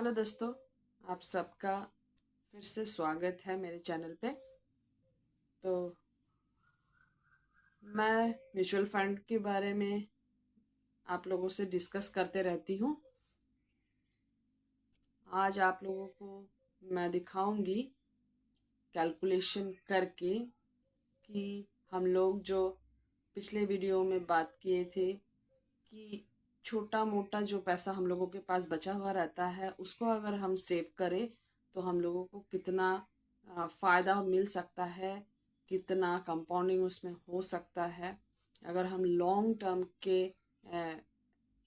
Hello दोस्तों, आप सबका फिर से स्वागत है मेरे चैनल पे। तो मैं म्यूचुअल फंड के बारे में आप लोगों से डिस्कस करते रहती हूँ। आज आप लोगों को मैं दिखाऊंगी कैलकुलेशन करके कि हम लोग जो पिछले वीडियो में बात किए थे कि छोटा मोटा जो पैसा हम लोगों के पास बचा हुआ रहता है उसको अगर हम सेव करें तो हम लोगों को कितना फ़ायदा मिल सकता है, कितना कंपाउंडिंग उसमें हो सकता है अगर हम लॉन्ग टर्म के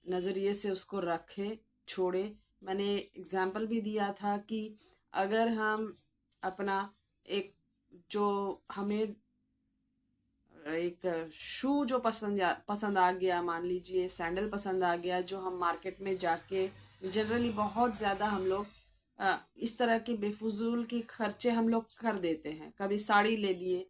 नज़रिए से उसको रखें, छोड़े। मैंने एग्जाम्पल भी दिया था कि अगर हम अपना एक जो हमें एक शू जो पसंद आ गया, मान लीजिए सैंडल पसंद आ गया, जो हम मार्केट में जाके जनरली बहुत ज़्यादा हम लोग इस तरह के बेफजूल की खर्चे हम लोग कर देते हैं। कभी साड़ी ले लिए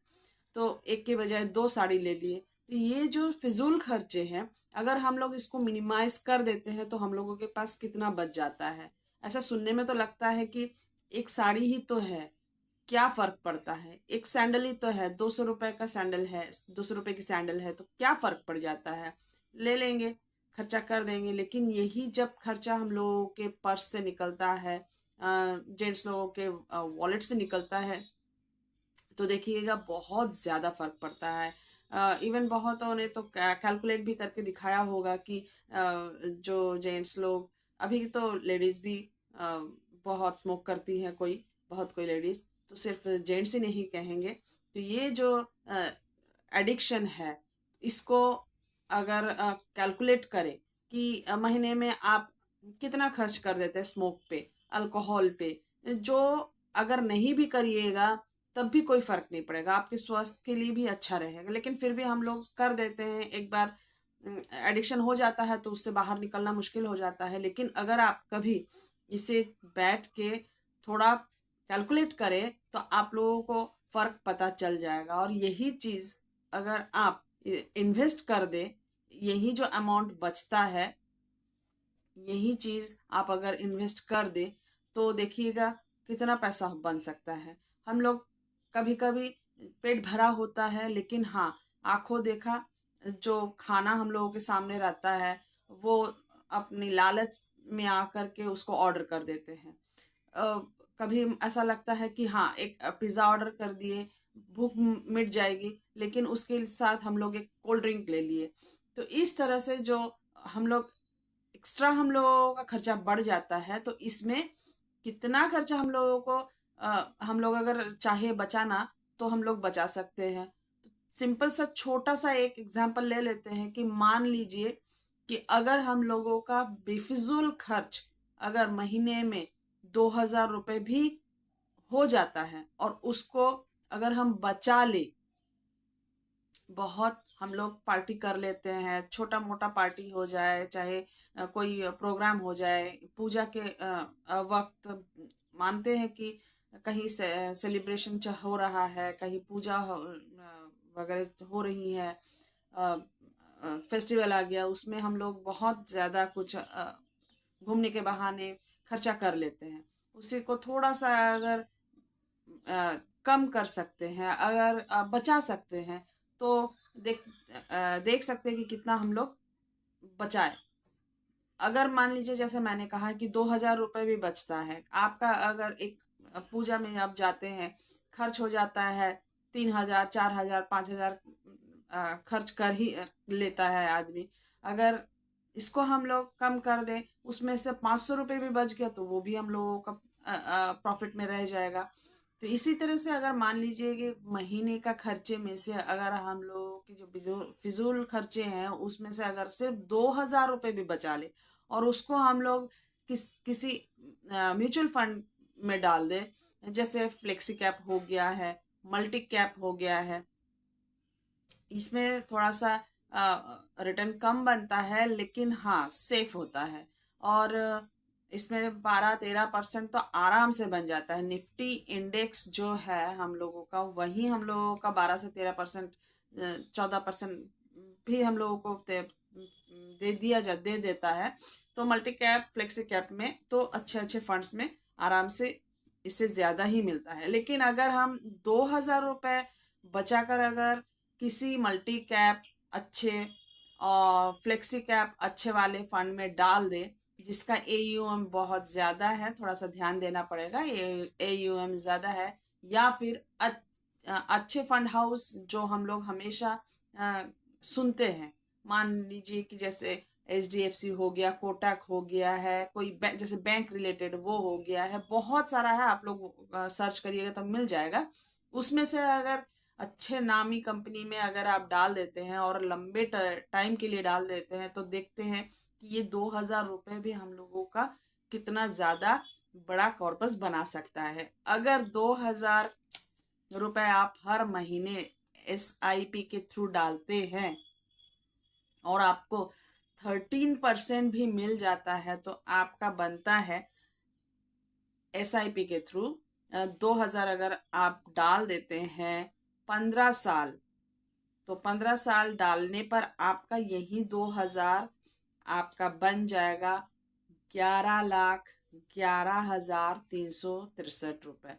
तो एक के बजाय दो साड़ी ले लिए। तो ये जो फिजूल खर्चे हैं, अगर हम लोग इसको मिनिमाइज कर देते हैं तो हम लोगों के पास कितना बच जाता है। ऐसा सुनने में तो लगता है कि एक साड़ी ही तो है, क्या फर्क पड़ता है, एक सैंडल ही तो है, 200 रुपए का सैंडल है, 200 रुपए की सैंडल है तो क्या फर्क पड़ जाता है, ले लेंगे, खर्चा कर देंगे। लेकिन यही जब खर्चा हम लोगों के पर्स से निकलता है, जेंट्स लोगों के वॉलेट से निकलता है, तो देखिएगा बहुत ज़्यादा फर्क पड़ता है। इवन बहुतों ने तो कैलकुलेट भी करके दिखाया होगा कि जो जेंट्स लोग, अभी तो लेडीज़ भी बहुत स्मोक करती हैं, कोई लेडीज़, तो सिर्फ जेंट्स ही नहीं कहेंगे। तो ये जो एडिक्शन है, इसको अगर कैलकुलेट करें कि महीने में आप कितना खर्च कर देते हैं स्मोक पे, अल्कोहल पे, जो अगर नहीं भी करिएगा तब भी कोई फर्क नहीं पड़ेगा, आपके स्वास्थ्य के लिए भी अच्छा रहेगा। लेकिन फिर भी हम लोग कर देते हैं, एक बार एडिक्शन हो जाता है तो उससे बाहर निकलना मुश्किल हो जाता है। लेकिन अगर आप कभी इसे बैठ के थोड़ा कैलकुलेट करें तो आप लोगों को फर्क पता चल जाएगा। और यही चीज़ अगर आप इन्वेस्ट कर दे, यही जो अमाउंट बचता है, यही चीज़ आप अगर इन्वेस्ट कर दे तो देखिएगा कितना पैसा बन सकता है। हम लोग कभी कभी पेट भरा होता है, लेकिन हाँ, आंखों देखा जो खाना हम लोगों के सामने रहता है वो अपनी लालच में आकर के उसको ऑर्डर कर देते हैं। अ, कभी ऐसा लगता है कि हाँ, एक पिज़्ज़ा ऑर्डर कर दिए, भूख मिट जाएगी, लेकिन उसके साथ हम लोग एक कोल्ड ड्रिंक ले लिए। तो इस तरह से जो हम लोग एक्स्ट्रा हम लोगों का खर्चा बढ़ जाता है, तो इसमें कितना खर्चा हम लोगों को हम लोग अगर चाहे बचाना तो हम लोग बचा सकते हैं। तो सिंपल सा छोटा सा एक एग्जांपल ले लेते हैं कि मान लीजिए कि अगर हम लोगों का बेफिजूल खर्च अगर महीने में 2,000 रुपये भी हो जाता है और उसको अगर हम बचा ले, बहुत हम लोग पार्टी कर लेते हैं, छोटा मोटा पार्टी हो जाए, चाहे कोई प्रोग्राम हो जाए, पूजा के वक्त मानते हैं कि कहीं से सेलिब्रेशन हो रहा है, कहीं पूजा वगैरह हो रही है, फेस्टिवल आ गया, उसमें हम लोग बहुत ज़्यादा कुछ घूमने के बहाने खर्चा कर लेते हैं। उसी को थोड़ा सा अगर कम कर सकते हैं, अगर बचा सकते हैं, तो देख सकते हैं कि कितना हम लोग बचाए। अगर मान लीजिए जैसे मैंने कहा कि 2,000 रुपये भी बचता है आपका, अगर एक पूजा में आप जाते हैं, खर्च हो जाता है 3,000, 4,000, 5,000, खर्च कर ही लेता है आदमी। अगर इसको हम लोग कम कर दें, उसमें से 500 रुपये भी बच गया तो वो भी हम लोगों का प्रॉफिट में रह जाएगा। तो इसी तरह से अगर मान लीजिए कि महीने का खर्चे में से अगर हम लोगों की जो फिजूल खर्चे हैं उसमें से अगर सिर्फ 2,000 रुपये भी बचा ले और उसको हम लोग किसी म्यूचुअल फंड में डाल दें, जैसे फ्लेक्सी कैप हो गया है, मल्टी कैप हो गया है, इसमें थोड़ा सा रिटर्न कम बनता है लेकिन हाँ सेफ होता है। और इसमें 12-13% तो आराम से बन जाता है। निफ्टी इंडेक्स जो है हम लोगों का, वही हम लोगों का 12 से 13%, 14% भी हम लोगों को दे देता है, तो मल्टी कैप फ्लेक्सी कैप में तो अच्छे अच्छे फंड्स में आराम से इससे ज़्यादा ही मिलता है। लेकिन अगर हम 2,000 रुपये बचाकर अगर किसी मल्टी कैप अच्छे और फ्लेक्सी कैप अच्छे वाले फंड में डाल दे, जिसका AUM बहुत ज़्यादा है, थोड़ा सा ध्यान देना पड़ेगा, AUM ज़्यादा है, या फिर अच्छे फंड हाउस जो हम लोग हमेशा सुनते हैं, मान लीजिए कि जैसे HDFC हो गया, कोटक हो गया है, कोई जैसे बैंक रिलेटेड वो हो गया है, बहुत सारा है, आप लोग सर्च करिएगा तो मिल जाएगा। उसमें से अगर अच्छे नामी कंपनी में अगर आप डाल देते हैं और लंबे टाइम के लिए डाल देते हैं, तो देखते हैं कि ये 2,000 रुपये भी हम लोगों का कितना ज़्यादा बड़ा कॉर्पस बना सकता है। अगर 2,000 रुपये आप हर महीने SIP के थ्रू डालते हैं और आपको 13% भी मिल जाता है, तो आपका बनता है SIP के थ्रू 2,000 अगर आप डाल देते हैं 15 साल, तो 15 साल डालने पर आपका यही 2,000 आपका बन जाएगा 11,11,363 रुपये।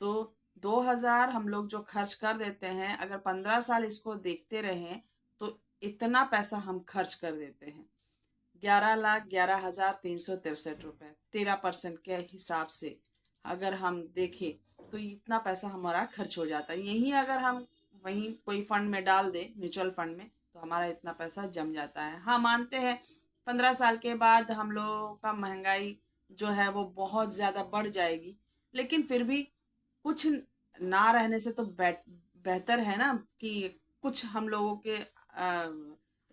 तो 2,000 हम लोग जो खर्च कर देते हैं, अगर 15 साल इसको देखते रहें तो इतना पैसा हम खर्च कर देते हैं, 11,11,363 रुपये। 13% के हिसाब से अगर हम देखें तो इतना पैसा हमारा खर्च हो जाता है। यही अगर हम वहीं कोई फंड में डाल दे, म्यूचुअल फंड में, तो हमारा इतना पैसा जम जाता है। हाँ, मानते हैं 15 साल के बाद हम लोगों का महंगाई जो है वो बहुत ज़्यादा बढ़ जाएगी, लेकिन फिर भी कुछ ना रहने से तो बेहतर है ना कि कुछ हम लोगों के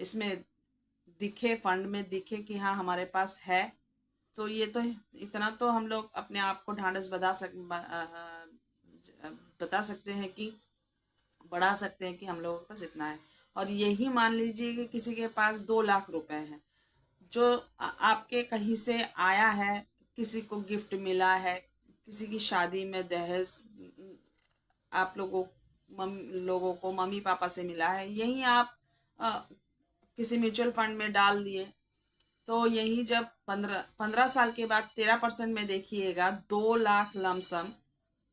इसमें दिखे, फंड में दिखे कि हाँ हमारे पास है। तो ये तो इतना तो हम लोग अपने आप को ढांढस बता सकते हैं कि बढ़ा सकते हैं कि हम लोगों के पास इतना है। और यही मान लीजिए कि किसी के पास 2 लाख रुपए हैं, जो आपके कहीं से आया है, किसी को गिफ्ट मिला है, किसी की शादी में दहेज आप लोगों को मम्मी पापा से मिला है, यही आप किसी म्यूचुअल फंड में डाल दिए, तो यही जब 15 साल के बाद 13% में देखिएगा, 2 लाख लमसम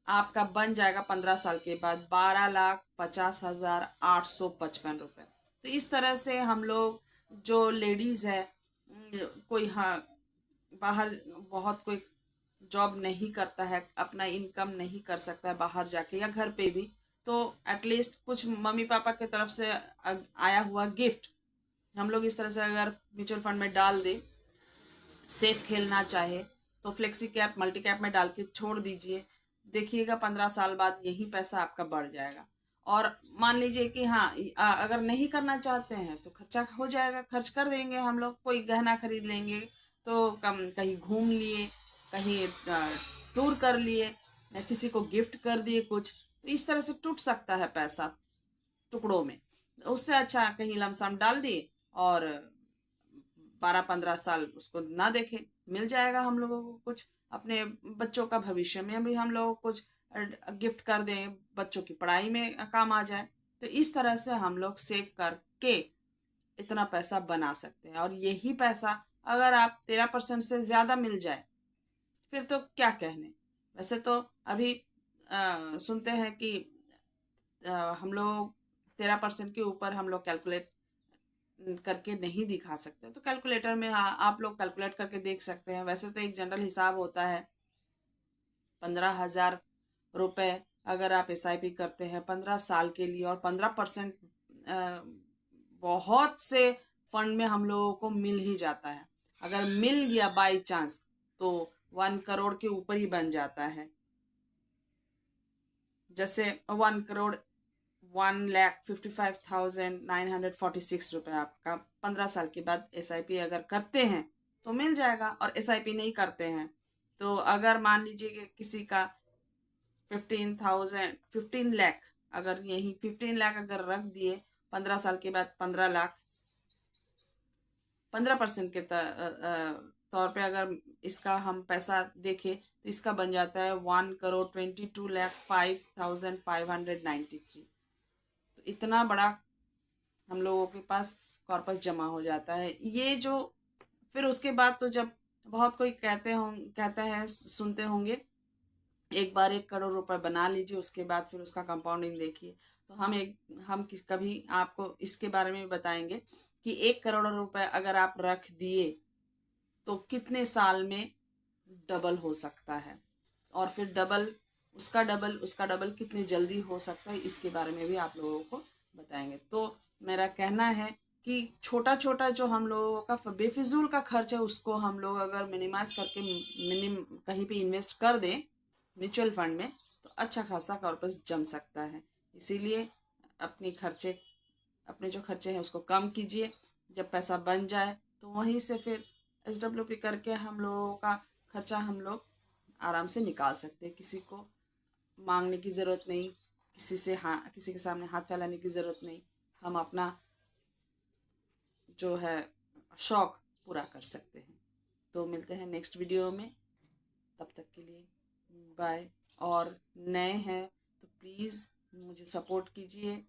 आपका बन जाएगा 15 साल के बाद 12,50,855 रुपये। तो इस तरह से हम लोग जो लेडीज़ है, कोई हाँ बाहर बहुत कोई जॉब नहीं करता है, अपना इनकम नहीं कर सकता है बाहर जाके या घर पे भी, तो एटलीस्ट कुछ मम्मी पापा की तरफ से आया हुआ गिफ्ट हम लोग इस तरह से अगर म्यूचुअल फंड में डाल दे, सेफ खेलना चाहे तो फ्लेक्सी कैप मल्टी कैप में डाल के छोड़ दीजिए, देखिएगा 15 साल बाद यही पैसा आपका बढ़ जाएगा। और मान लीजिए कि हाँ अगर नहीं करना चाहते हैं तो खर्चा हो जाएगा, खर्च कर देंगे हम लोग, कोई गहना खरीद लेंगे, तो कहीं घूम लिए, कहीं टूर कर लिए, या किसी को गिफ्ट कर दिए कुछ, तो इस तरह से टूट सकता है पैसा टुकड़ों में। उससे अच्छा कहीं लमसम डाल दिए और 12-15 साल उसको ना देखे, मिल जाएगा हम लोगों को कुछ, अपने बच्चों का भविष्य में भी हम लोग कुछ गिफ्ट कर दें, बच्चों की पढ़ाई में काम आ जाए। तो इस तरह से हम लोग सेव करके इतना पैसा बना सकते हैं। और यही पैसा अगर आप 13% से ज़्यादा मिल जाए फिर तो क्या कहने। वैसे तो अभी सुनते हैं कि हम लोग 13% के ऊपर हम लोग कैलकुलेट करके नहीं दिखा सकते, तो कैलकुलेटर में हाँ आप लोग कैलकुलेट करके देख सकते हैं। वैसे तो एक जनरल हिसाब होता है, 15,000 रुपये अगर आप SIP करते हैं 15 साल के लिए, और 15% बहुत से फंड में हम लोगों को मिल ही जाता है। अगर मिल गया बाई चांस तो 1 करोड़ के ऊपर ही बन जाता है। जैसे 1 करोड़ 1,55,946 रुपये आपका 15 साल के बाद SIP अगर करते हैं तो मिल जाएगा। और SIP नहीं करते हैं तो अगर मान लीजिए कि किसी का 15 लाख, अगर यही 15 लाख अगर रख दिए, 15 साल के बाद 15 लाख, 15% के तौर पे अगर इसका हम पैसा देखें तो इसका बन जाता है 1,22,05,593। तो इतना बड़ा हम लोगों के पास कॉर्पस जमा हो जाता है। ये जो फिर उसके बाद तो जब बहुत कोई कहता है, सुनते होंगे, एक बार 1 करोड़ रुपए बना लीजिए, उसके बाद फिर उसका कंपाउंडिंग देखिए। तो कभी आपको इसके बारे में बताएंगे कि 1 करोड़ रुपए अगर आप रख दिए तो कितने साल में डबल हो सकता है, और फिर उसका डबल कितनी जल्दी हो सकता है, इसके बारे में भी आप लोगों को बताएंगे। तो मेरा कहना है कि छोटा छोटा जो हम लोगों का बेफिजूल का खर्च है उसको हम लोग अगर मिनिमाइज करके कहीं पे इन्वेस्ट कर दें म्यूचुअल फंड में, तो अच्छा खासा कॉर्पस जम सकता है। इसीलिए अपनी खर्चे अपने जो खर्चे हैं उसको कम कीजिए। जब पैसा बन जाए तो वहीं से फिर SWP करके हम लोगों का खर्चा हम लोग आराम से निकाल सकते हैं। किसी को मांगने की ज़रूरत नहीं, किसी के सामने हाथ फैलाने की ज़रूरत नहीं। हम अपना जो है शौक पूरा कर सकते हैं। तो मिलते हैं नेक्स्ट वीडियो में, तब तक के लिए बाय। और नए हैं तो प्लीज़ मुझे सपोर्ट कीजिए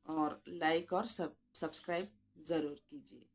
और लाइक और सब्सक्राइब ज़रूर कीजिए।